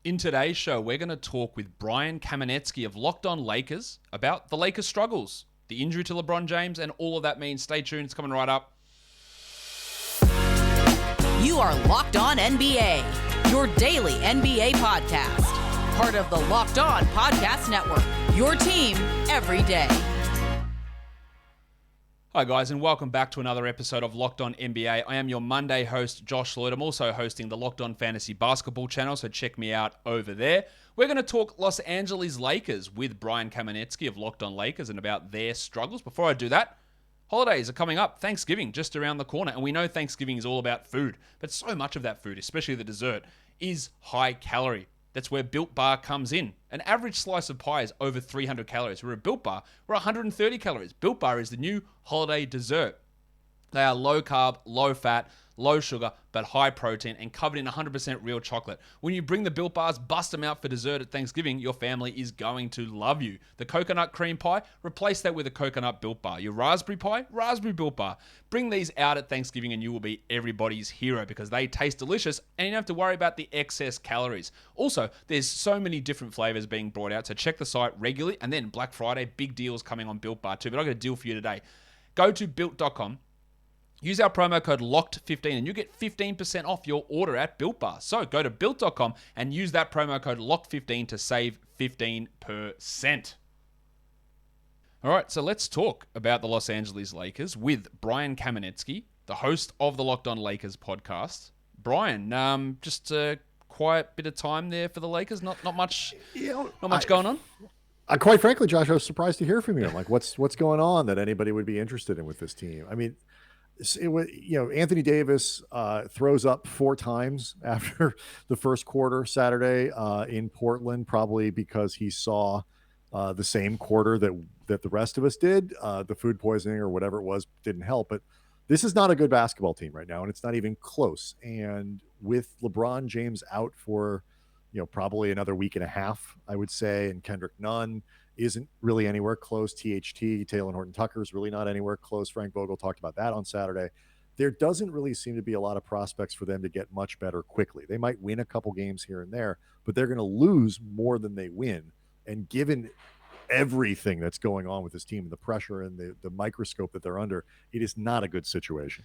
In today's show, we're going to talk with Brian Kamenetzky of Locked On Lakers about the Lakers' struggles, the injury to LeBron James, and all of that means. Stay tuned. It's coming right up. You are Locked On NBA, your daily NBA podcast. Part of the Locked On Podcast Network, your team every day. Hi guys, and welcome back to another episode of Locked On NBA. I am your Monday host, Josh Lloyd. I'm also hosting the Locked On Fantasy Basketball channel, so check me out over there. We're going to talk Los Angeles Lakers with Brian Kamenetzky of Locked On Lakers and about their struggles. Before I do that, holidays are coming up. Thanksgiving just around the corner, and we know Thanksgiving is all about food, but so much of that food, especially the dessert, is high calorie. That's where Built Bar comes in. An average slice of pie is over 300 calories. We're a Built Bar, we're 130 calories. Built Bar is the new holiday dessert. They are low carb, low fat, low sugar, but high protein and covered in 100% real chocolate. When you bring the Built Bars, bust them out for dessert at Thanksgiving, your family is going to love you. The coconut cream pie, replace that with a coconut Built Bar. Your raspberry pie, raspberry Built Bar. Bring these out at Thanksgiving and you will be everybody's hero because they taste delicious and you don't have to worry about the excess calories. Also, there's so many different flavors being brought out, so check the site regularly. And then Black Friday, big deals coming on Built Bar too. But I've got a deal for you today. Go to built.com. Use our promo code LOCKED15 and you get 15% off your order at Built Bar. So go to built.com and use that promo code LOCKED15 to save 15%. All right, so let's talk about the Los Angeles Lakers with Brian Kamenetzky, the host of the Locked On Lakers podcast. Brian, just a quiet bit of time there for the Lakers. Not much going on. Quite frankly, Josh, I was surprised to hear from you. I'm like, what's going on that anybody would be interested in with this team? I mean, Anthony Davis throws up 4 times after the first quarter Saturday in Portland, probably because he saw the same quarter that the rest of us did. The food poisoning or whatever it was didn't help. But this is not a good basketball team right now, and it's not even close. And with LeBron James out for probably another week and a half, I would say, and Kendrick Nunn isn't really anywhere close. THT, Taylor Horton-Tucker, is really not anywhere close. Frank Vogel talked about that on Saturday. There doesn't really seem to be a lot of prospects for them to get much better quickly. They might win a couple games here and there, but they're going to lose more than they win. And given everything that's going on with this team, the pressure and the microscope that they're under, it is not a good situation.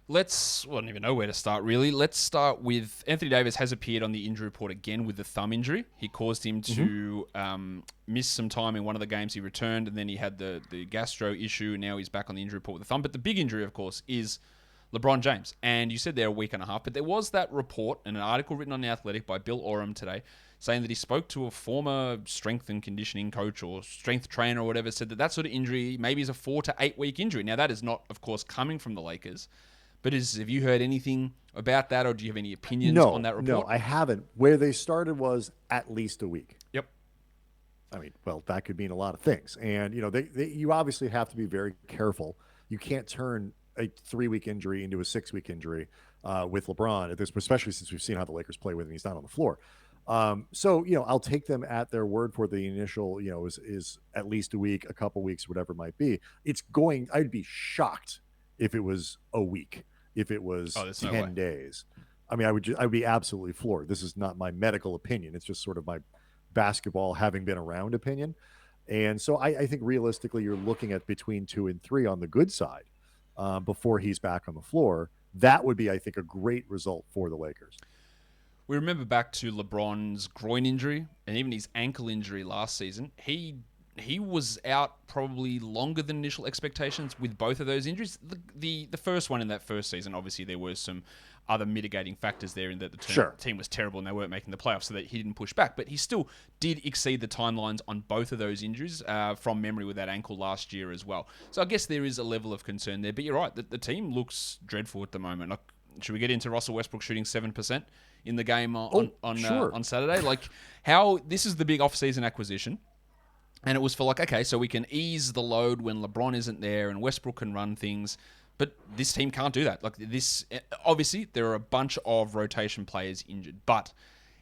I don't even know where to start, really. Let's start with Anthony Davis has appeared on the injury report again with the thumb injury. He caused him to miss some time in one of the games he returned, and then he had the gastro issue, and now he's back on the injury report with the thumb. But the big injury, of course, is LeBron James. And you said they're a week and a half, but there was that report and an article written on The Athletic by Bill Oram today saying that he spoke to a former strength and conditioning coach or strength trainer or whatever, said that sort of injury maybe is a 4 to 8 week injury. Now, that is not, of course, coming from the Lakers. But have you heard anything about that, or do you have any opinions on that report? No, I haven't. Where they started was at least a week. Yep. I mean, well, that could mean a lot of things. And, you obviously have to be very careful. You can't turn a 3-week injury into a 6-week injury with LeBron, at this, especially since we've seen how the Lakers play with him. He's not on the floor. So, I'll take them at their word for the initial, is at least a week, a couple weeks, whatever it might be. I'd be shocked if it was a week. If it was 10 days, I mean, I would be absolutely floored. This is not my medical opinion. It's just sort of my basketball having been around opinion. And so I think realistically, you're looking at between 2 and 3 on the good side before he's back on the floor. That would be, I think, a great result for the Lakers. We remember back to LeBron's groin injury and even his ankle injury last season. He was out probably longer than initial expectations with both of those injuries. The first one in that first season, obviously there were some other mitigating factors there in that the team was terrible and they weren't making the playoffs, so that he didn't push back. But he still did exceed the timelines on both of those injuries from memory with that ankle last year as well. So I guess there is a level of concern there. But you're right, the team looks dreadful at the moment. Like, should we get into Russell Westbrook shooting 7% in the game on Saturday? Like, how this is the big off-season acquisition. And it was for so we can ease the load when LeBron isn't there and Westbrook can run things. But this team can't do that. Obviously, there are a bunch of rotation players injured. But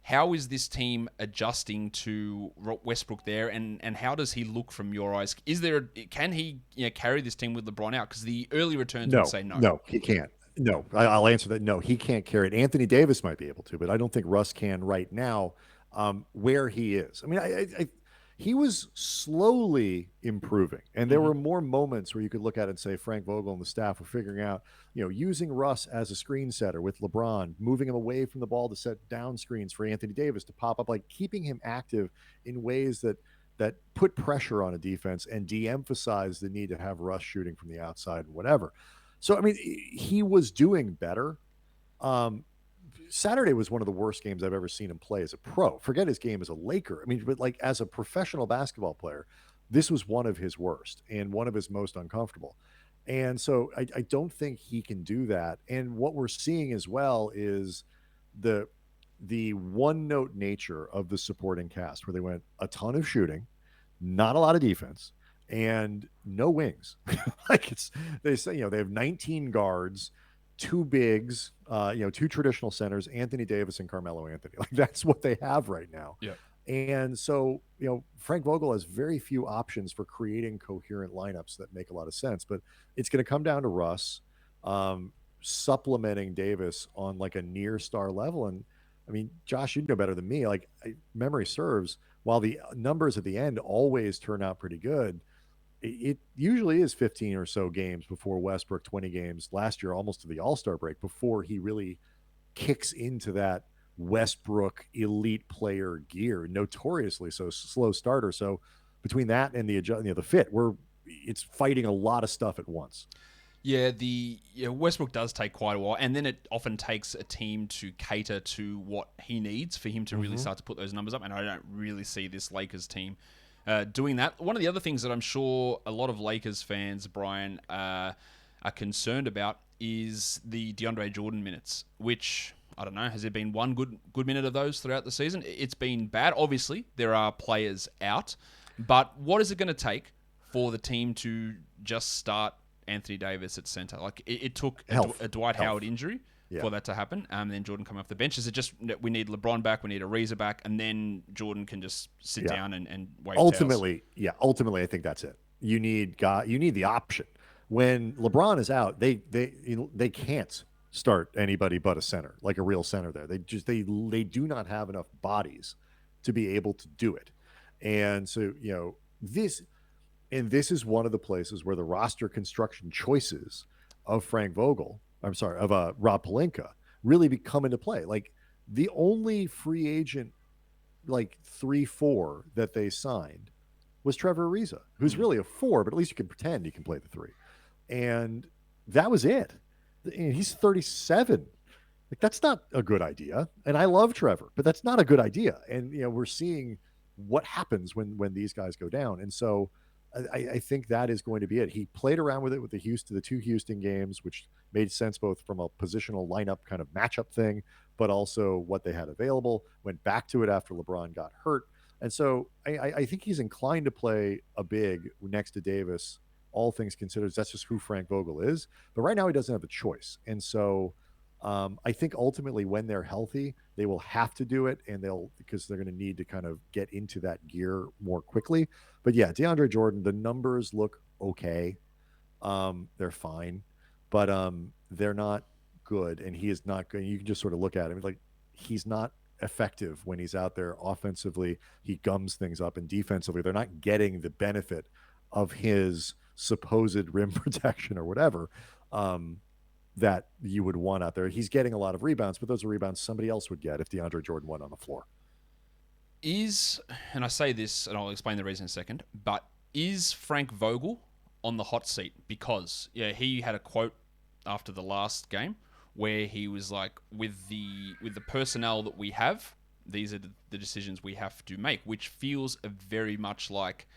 how is this team adjusting to Westbrook there? And how does he look from your eyes? Can he carry this team with LeBron out? Because the early returns would say no. No, he can't. No, I'll answer that. No, he can't carry it. Anthony Davis might be able to, but I don't think Russ can right now. where he is. I mean, he was slowly improving, and there were more moments where you could look at it and say Frank Vogel and the staff were figuring out, using Russ as a screen setter with LeBron, moving him away from the ball to set down screens for Anthony Davis to pop up, like keeping him active in ways that put pressure on a defense and de-emphasize the need to have Russ shooting from the outside and whatever. So, I mean, he was doing better. Saturday was one of the worst games I've ever seen him play as a pro. Forget his game as a Laker. I mean, but like as a professional basketball player, this was one of his worst and one of his most uncomfortable. And so I don't think he can do that. And what we're seeing as well is the one note nature of the supporting cast, where they went a ton of shooting, not a lot of defense, and no wings. Like they say, they have 19 guards, two bigs, two traditional centers, Anthony Davis and Carmelo Anthony. Like that's what they have right now. Yeah. And so, Frank Vogel has very few options for creating coherent lineups that make a lot of sense, but it's going to come down to Russ supplementing Davis on like a near star level. And I mean, Josh, you'd know better than me. Like memory serves, while the numbers at the end always turn out pretty good, it usually is 15 or so games before Westbrook, 20 games last year, almost to the All-Star break, before he really kicks into that Westbrook elite player gear, notoriously so slow starter. So between that and the fit, it's fighting a lot of stuff at once. Yeah, Westbrook does take quite a while, and then it often takes a team to cater to what he needs for him to really start to put those numbers up, and I don't really see this Lakers team doing that. One of the other things that I'm sure a lot of Lakers fans, Brian, are concerned about is the DeAndre Jordan minutes, which, I don't know, has there been one good minute of those throughout the season? It's been bad. Obviously, there are players out, but what is it going to take for the team to just start Anthony Davis at center? Like it took a Dwight Howard injury for that to happen, and then Jordan coming off the bench. Is it just we need LeBron back, we need Ariza back, and then Jordan can just sit down and wave ultimately tails? Ultimately I think that's it. You need the option. When LeBron is out, they can't start anybody but a center, like a real center there. They do not have enough bodies to be able to do it. And so this is one of the places where the roster construction choices of Frank Vogel, Rob Pelinka, really come into play. Like the only free agent, like 3-4 that they signed was Trevor Ariza, who's really a 4, but at least you can pretend he can play the 3. And that was it. And he's 37. Like that's not a good idea. And I love Trevor, but that's not a good idea. And we're seeing what happens when these guys go down. And so I think that is going to be it. He played around with it with the 2 Houston games, which made sense both from a positional lineup kind of matchup thing, but also what they had available. Went back to it after LeBron got hurt. And so I think he's inclined to play a big next to Davis, all things considered. That's just who Frank Vogel is. But right now he doesn't have a choice. And so I think ultimately when they're healthy, they will have to do it, and because they're going to need to kind of get into that gear more quickly. But yeah, DeAndre Jordan, the numbers look okay. They're fine, but they're not good, and he is not good. You can just sort of look at him like he's not effective when he's out there offensively. He gums things up, and defensively, they're not getting the benefit of his supposed rim protection or whatever that you would want out there. He's getting a lot of rebounds, but those are rebounds somebody else would get if DeAndre Jordan went on the floor. And I say this, and I'll explain the reason in a second, but is Frank Vogel on the hot seat? Because he had a quote after the last game where he was like, with the personnel that we have, these are the decisions we have to make, which feels very much like,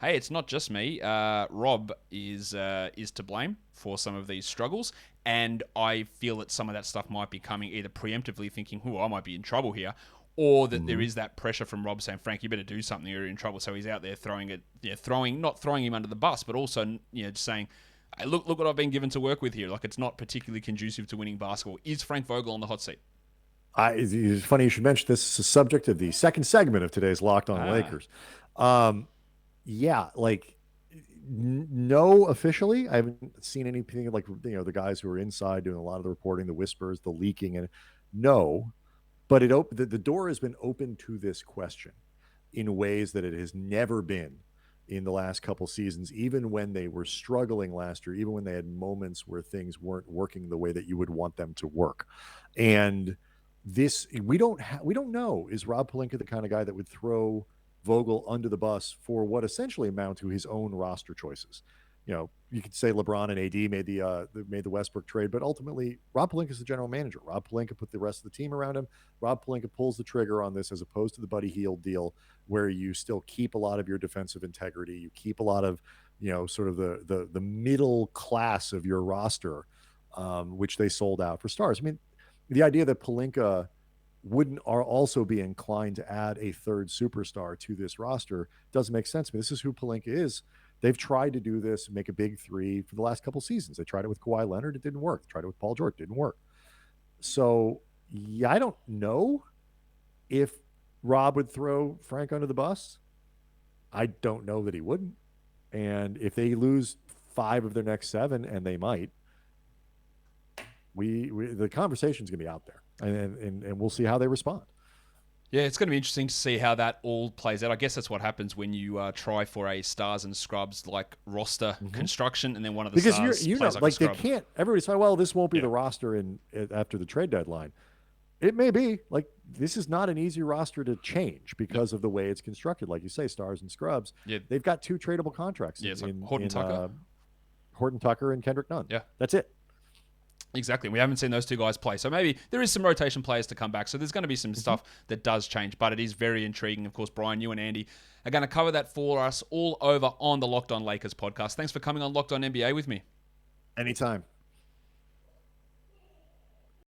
hey, it's not just me. Rob is to blame for some of these struggles, and I feel that some of that stuff might be coming either preemptively thinking, I might be in trouble here, or that there is that pressure from Rob saying, Frank, you better do something, you're in trouble. So he's out there not throwing him under the bus, but also just saying, hey, look what I've been given to work with here. Like, it's not particularly conducive to winning basketball. Is Frank Vogel on the hot seat? It's funny you should mention this. It's the subject of the second segment of today's Locked On Lakers. No, officially, I haven't seen anything like the guys who are inside doing a lot of the reporting, the whispers, the leaking, and no. But the door has been open to this question in ways that it has never been in the last couple seasons, even when they were struggling last year, even when they had moments where things weren't working the way that you would want them to work. And this, we don't know, is Rob Pelinka the kind of guy that would throw Vogel under the bus for what essentially amount to his own roster choices? You could say LeBron and AD made the Westbrook trade, but ultimately Rob Pelinka is the general manager. Rob Pelinka put the rest of the team around him. Rob Pelinka pulls the trigger on this, as opposed to the Buddy Hield deal, where you still keep a lot of your defensive integrity. You keep a lot of, sort of the middle class of your roster, which they sold out for stars. I mean, the idea that Pelinka wouldn't also be inclined to add a third superstar to this roster doesn't make sense. I mean, this is who Pelinka is. They've tried to do this, make a big three for the last couple seasons. They tried it with Kawhi Leonard. It didn't work. They tried it with Paul George. It didn't work. So, yeah, I don't know if Rob would throw Frank under the bus. I don't know that he wouldn't. And if they lose 5 of their next 7, and they might, the conversation's going to be out there. And we'll see how they respond. Yeah, it's going to be interesting to see how that all plays out. I guess that's what happens when you try for a stars and scrubs like roster construction, and then one of the stars plays like a scrub. They can't. Everybody's like, well, this won't be the roster after the trade deadline. It may be. Like, this is not an easy roster to change because of the way it's constructed. Like you say, stars and scrubs. Yeah. They've got 2 tradable contracts. Yeah, it's like Horton Tucker and Kendrick Nunn. Yeah, that's it. Exactly. We haven't seen those 2 guys play. So maybe there is some rotation players to come back. So there's going to be some stuff that does change, but it is very intriguing. Of course, Brian, you and Andy are going to cover that for us all over on the Locked On Lakers podcast. Thanks for coming on Locked On NBA with me. Anytime.